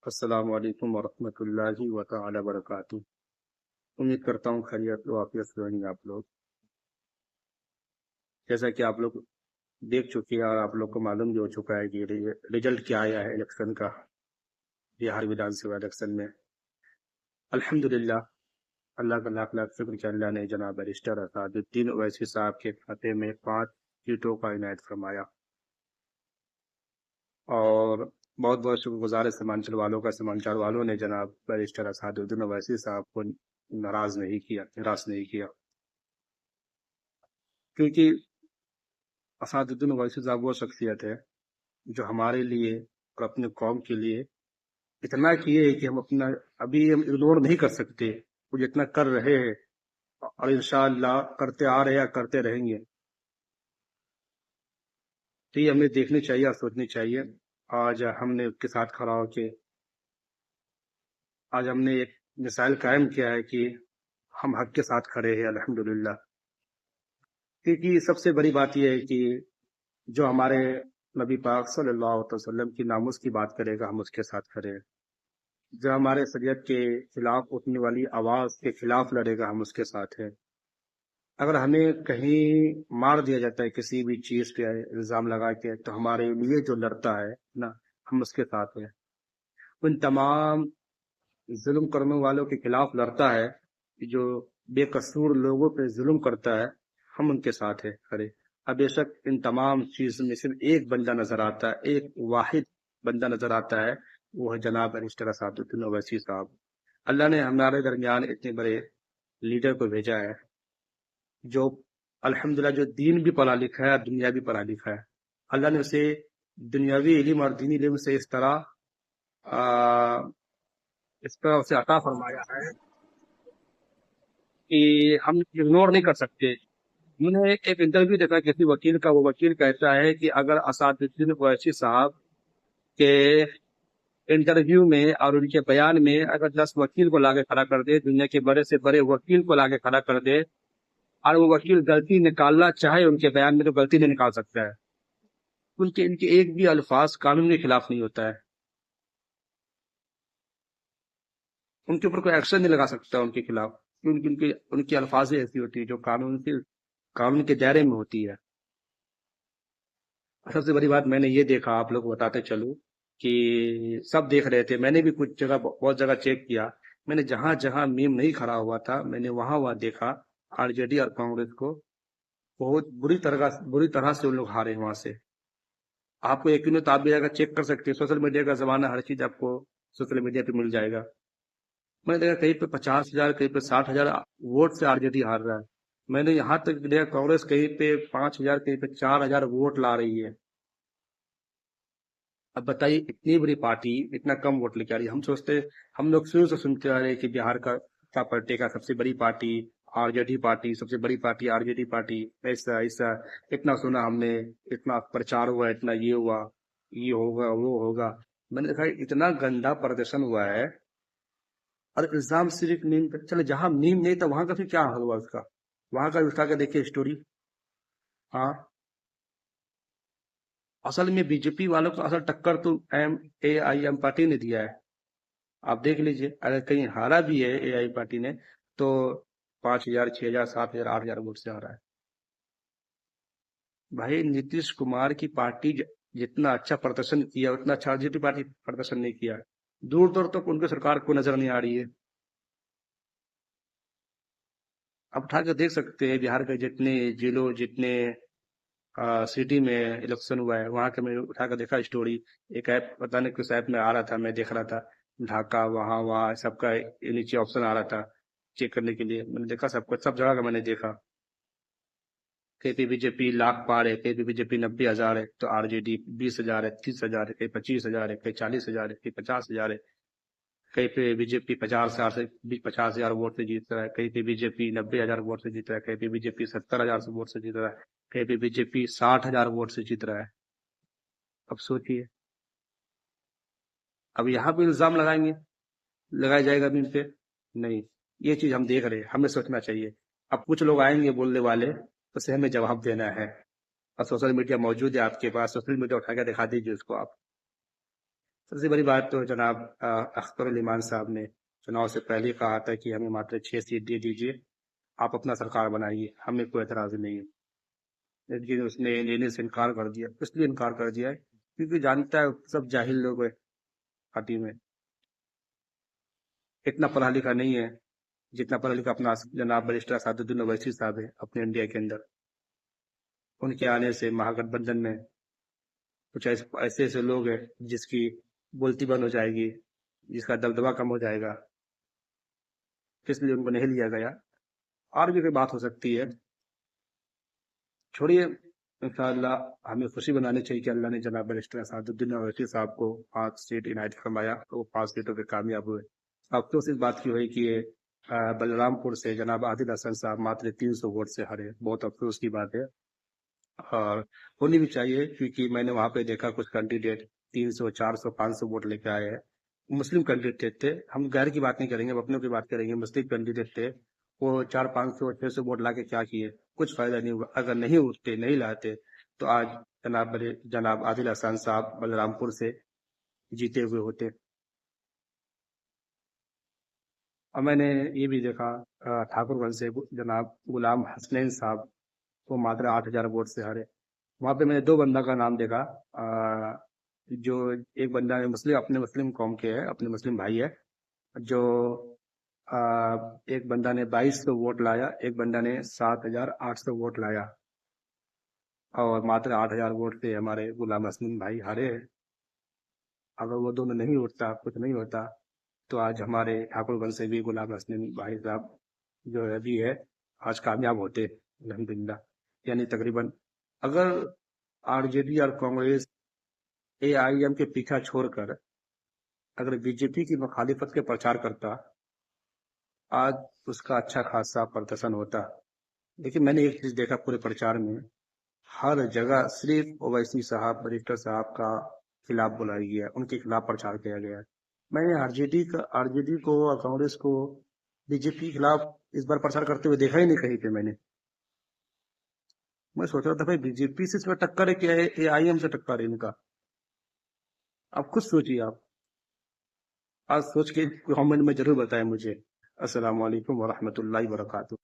السلام علیکم ورحمۃ اللہ وتعالى وبرکاتہ۔ امید کرتا ہوں خیریت و عافیت سے رہیں گے آپ لوگ۔ جیسا کہ آپ لوگ دیکھ چکے ہیں اور آپ لوگ کو معلوم بھی ہو چکا ہے کہ رزلٹ کیا آیا ہے الیکشن کا، بہار ودھان سبھا الیکشن میں۔ الحمدللہ، اللہ کا لاکھ لاکھ شکر کہ اللہ نے جناب بیرسٹر اسعد الدین اویسی صاحب کے کھاتے میں 5 سیٹوں کا عنایت فرمایا، اور بہت بہت شکر گزار ہے سیمانچل والوں کا۔ سیمانچل والوں نے جناب بیرسٹر اسعد الدین اویسی صاحب کو ناراض نہیں کیا، نراش نہیں کیا، کیونکہ اسعد الدین اویسی صاحب وہ شخصیت ہے جو ہمارے لیے اور اپنے قوم کے لیے اتنا کیے کہ ہم اپنا ابھی ہم اگنور نہیں کر سکتے، وہ جتنا کر رہے ہیں اور انشاءاللہ کرتے آ رہے ہیں، کرتے رہیں گے۔ تو یہ ہمیں دیکھنی چاہیے اور سوچنی چاہیے۔ آج ہم نے اس کے ساتھ کھڑا ہو کے آج ہم نے ایک مثال قائم کیا ہے کہ ہم حق کے ساتھ کھڑے ہیں، الحمدللہ۔ کیونکہ سب سے بڑی بات یہ ہے کہ جو ہمارے نبی پاک صلی اللہ علیہ وسلم کی ناموس کی بات کرے گا، ہم اس کے ساتھ کھڑے ہیں۔ جو ہمارے شریعت کے خلاف اٹھنے والی آواز کے خلاف لڑے گا، ہم اس کے ساتھ ہیں۔ اگر ہمیں کہیں مار دیا جاتا ہے کسی بھی چیز پہ الزام لگا کے، تو ہمارے لیے جو لڑتا ہے نا، ہم اس کے ساتھ ہیں۔ ان تمام ظلم کرنے والوں کے خلاف لڑتا ہے، جو بے قصور لوگوں پہ ظلم کرتا ہے، ہم ان کے ساتھ ہیں کھڑے۔ اب بے شک ان تمام چیز میں صرف ایک بندہ نظر آتا ہے، ایک واحد بندہ نظر آتا ہے، وہ ہے جناب بیرسٹر اسعد الدین اویسی صاحب۔ اللہ نے ہمارے درمیان اتنے بڑے لیڈر کو بھیجا ہے جو الحمدللہ جو دین بھی پڑھا لکھا ہے اور دنیا بھی پڑھا لکھا ہے۔ اللہ نے اسے دنیاوی علم اور دینی علم سے اس طرح اسے عطا فرمایا ہے کہ ہم اگنور نہیں کر سکتے۔ میں نے ایک انٹرویو دیکھا کسی وکیل کا، وہ وکیل کہتا ہے کہ اگر اسعد الدین اویسی صاحب کے انٹرویو میں اور ان کے بیان میں اگر 10 وکیل کو لا کے کھڑا کر دے، دنیا کے بڑے سے بڑے وکیل کو لا کے کھڑا کر دے، اور وہ وکیل غلطی نکالنا چاہے ان کے بیان میں، تو غلطی نہیں نکال سکتا ہے۔ ان کے ایک بھی الفاظ قانون کے خلاف نہیں ہوتا ہے، ان کے اوپر کوئی ایکشن نہیں لگا سکتا ان کے خلاف، ان کی الفاظ ایسی ہوتی ہے جو قانون کے دائرے میں ہوتی ہے۔ سب سے بڑی بات میں نے یہ دیکھا، آپ لوگ کو بتاتے چلوں کہ سب دیکھ رہے تھے، میں نے بھی کچھ جگہ بہت جگہ چیک کیا، میں نے جہاں جہاں میم نہیں کھڑا ہوا تھا، میں نے وہاں دیکھا آر جے ڈی اور کانگریس کو بہت بری طرح سے ان لوگ ہارے وہاں سے۔ آپ کو یقین ہو تو آپ بھی جگہ چیک کر سکتے ہیں، سوشل میڈیا کا زمانہ، ہر چیز آپ کو سوشل میڈیا پہ مل جائے گا۔ میں نے دیکھا کہیں پہ 50,000، کہیں پہ 60,000 ووٹ سے آر جے ڈی ہار رہا ہے۔ میں نے یہاں تک دیکھا کانگریس کہیں پہ 5,000، کہیں پہ 4,000 ووٹ لا رہی ہے۔ اب بتائیے اتنی بڑی پارٹی اتنا کم ووٹ لے کے آ رہی ہے۔ ہم سوچتے، ہم لوگ شروع سے سنتے آ رہے ہیں کہ بہار کا پارٹی کا سب سے بڑی party R J D party, سب سے بڑی party R J D party, ایسا ایسا اتنا سنا ہم نے، اتنا پرچار ہوا، اتنا یہ ہوا، یہ ہوگا وہ ہوگا۔ میں نے دیکھا اتنا گندا پردرشن ہوا ہے، اور الزام صرف نیم پہ چلے، جہاں نیم نہیں تھا وہاں کا پھر کیا حال ہوا اس کا، وہاں کا اٹھا کے دیکھیے اسٹوری۔ ہاں، اصل میں بی جے پی والوں کو اصل ٹکر تو ایم پارٹی نے دیا ہے۔ آپ دیکھ لیجئے، اگر کہیں ہارا بھی ہے اے آئی پارٹی نے، تو 5,000، 6,000، 7,000، 8,000 ووٹ سے ہارا ہے۔ بھائی نتیش کمار کی پارٹی جتنا اچھا پردرشن کیا، اتنا اچھا آر جے ڈی پارٹی پردرشن نہیں کیا، دور دور تک ان کی سرکار کو نظر نہیں آ رہی ہے۔ اب اٹھا کے دیکھ سکتے ہیں بہار کے جتنے ضلعوں، جتنے سٹی میں الیکشن ہوا ہے، وہاں کے میں اٹھا کے دیکھا اسٹوری، ایک ایپ پتہ نہیں کس ایپ میں آ رہا تھا، میں دیکھ رہا تھا ڈھاکہ، وہاں سب کا نیچے آپشن آ رہا تھا چیک کرنے کے لیے، میں نے دیکھا سب کو، سب جگہ کا میں نے دیکھا۔ کہیں پہ بی جے پی لاکھ پار ہے، کہیں پہ بی جے پی 90,000 ہے، تو آر جے ڈی 20,000 ہے، 30,000 ہے، کہیں 25,000 ہے، کہیں 40,000 ہے، کہیں 50,000 ہے، کہیں پہ بی جے پی 50,000 ووٹ سے جیت رہا ہے، کہیں پہ بی جے پی 90,000 ووٹ سے جیت رہا ہے، کہیں پہ بی جے پی 70,000 ووٹ سے جیت رہا ہے، کہیں پہ بی جے پی 60,000 ووٹ سے جیت رہا ہے۔ اب سوچیے، اب یہاں پہ الزام لگایا جائے گا اب ان پہ؟ نہیں، یہ چیز ہم دیکھ رہے ہیں، ہمیں سوچنا چاہیے۔ اب کچھ لوگ آئیں گے بولنے والے، اسے ہمیں جواب دینا ہے، اور سوشل میڈیا موجود ہے آپ کے پاس، سوشل میڈیا اٹھا کے دکھا دیجیے اس کو آپ۔ سب سے بڑی بات تو جناب اختر الایمان صاحب نے چناؤ سے پہلے ہی کہا تھا کہ ہمیں ماتر 6 سیٹ دے دیجیے، آپ اپنا سرکار بنائیے، ہمیں کوئی اعتراض نہیں ہے، لیکن اس نے لینے سے انکار کر دیا۔ اس لیے انکار کر دیا ہے کیونکہ جانتا ہے سب جاہل لوگ ہیں پارٹی میں، اتنا پڑھا لکھا نہیں ہے جتنا پڑھا لکھا اپنا جناب بیرسٹر اسد الدین اویسی صاحب ہے اپنے انڈیا کے اندر۔ ان کے آنے سے مہاگٹھ بندھن میں کچھ ایسے ایسے لوگ ہیں جس کی بولتی بند ہو جائے گی، جس کا دبدبہ کم ہو جائے گا، اس لیے ان کو نہیں لیا گیا۔ اور بھی کوئی بات ہو سکتی ہے، چھوڑیے، انشاءاللہ ہمیں خوشی منانی چاہیے کہ اللہ نے جناب بیرسٹر اسد الدین اویسی صاحب کو 5 سیٹ عنایت فرمایا، تو وہ 5 سیٹوں پہ کامیاب ہوئے۔ افسوس اس بات کی ہوئی کہ بلرام پور سے جناب عادل حسن صاحب ماتر 300 ووٹ سے ہارے، بہت افسوس کی بات ہے، اور ہونی بھی چاہیے کیونکہ میں نے وہاں پہ دیکھا کچھ کینڈیڈیٹ 300 400 500 ووٹ لے کے آئے ہیں، مسلم کینڈیڈیٹ تھے، ہم غیر کی بات نہیں کریں گے، ہم اپنوں کی بات کریں گے، مسلم کینڈیڈیٹ تھے، وہ 400 500 600 ووٹ لا کے کیا کیے، کچھ فائدہ نہیں ہوا۔ اگر نہیں اٹھتے نہیں لاتے تو آج جناب عادل حسن صاحب بلرام پور سے جیتے ہوئے ہوتے۔ اور میں نے یہ بھی دیکھا ٹھاکر گنج سے جناب غلام حسنین صاحب، وہ ماتر 8,000 ووٹ سے ہارے۔ وہاں پہ میں نے 2 بندہ کا نام دیکھا، جو ایک بندہ مسلم اپنے مسلم قوم کے ہے، اپنے مسلم بھائی ہے، جو ایک بندہ نے 2200 ووٹ لایا، ایک بندہ نے 7,800 ووٹ لایا، اور ماتر 8,000 ووٹ سے ہمارے غلام حسنین بھائی ہارے ہیں۔ اگر وہ دونوں نہیں اٹھتا، کچھ نہیں ہوتا، تو آج ہمارے ٹھاکر گنج سے بھی غلام حسنین بھائی صاحب جو ابھی ہے آج کامیاب ہوتے الحمدللہ۔ یعنی تقریباً اگر آر جے ڈی اور کانگریس اے آئی ایم کے پیچھا چھوڑ کر اگر بی جے پی کی مخالفت کے پرچار کرتا، آج اس کا اچھا خاصا پردرشن ہوتا۔ لیکن میں نے ایک چیز دیکھا پورے پرچار میں، ہر جگہ صرف اویسی صاحب بیرسٹر صاحب کا خلاف بلایا گیا، ان کے خلاف پرچار کیا گیا۔ میں نے آر جے ڈی کو اور کانگریس کو بی جے پی کے خلاف اس بار پرچار کرتے ہوئے دیکھا ہی نہیں کہیں پہ۔ میں سوچ رہا تھا بھائی بی جے پی سے اس میں ٹکر ہے کیا ہے، اے آئی ایم سے ٹکر ہے ان کا؟ آپ خود سوچیے، آپ آج سوچ کے کامنٹ میں ضرور بتائیں مجھے۔ السلام علیکم ورحمۃ اللہ وبرکاتہ۔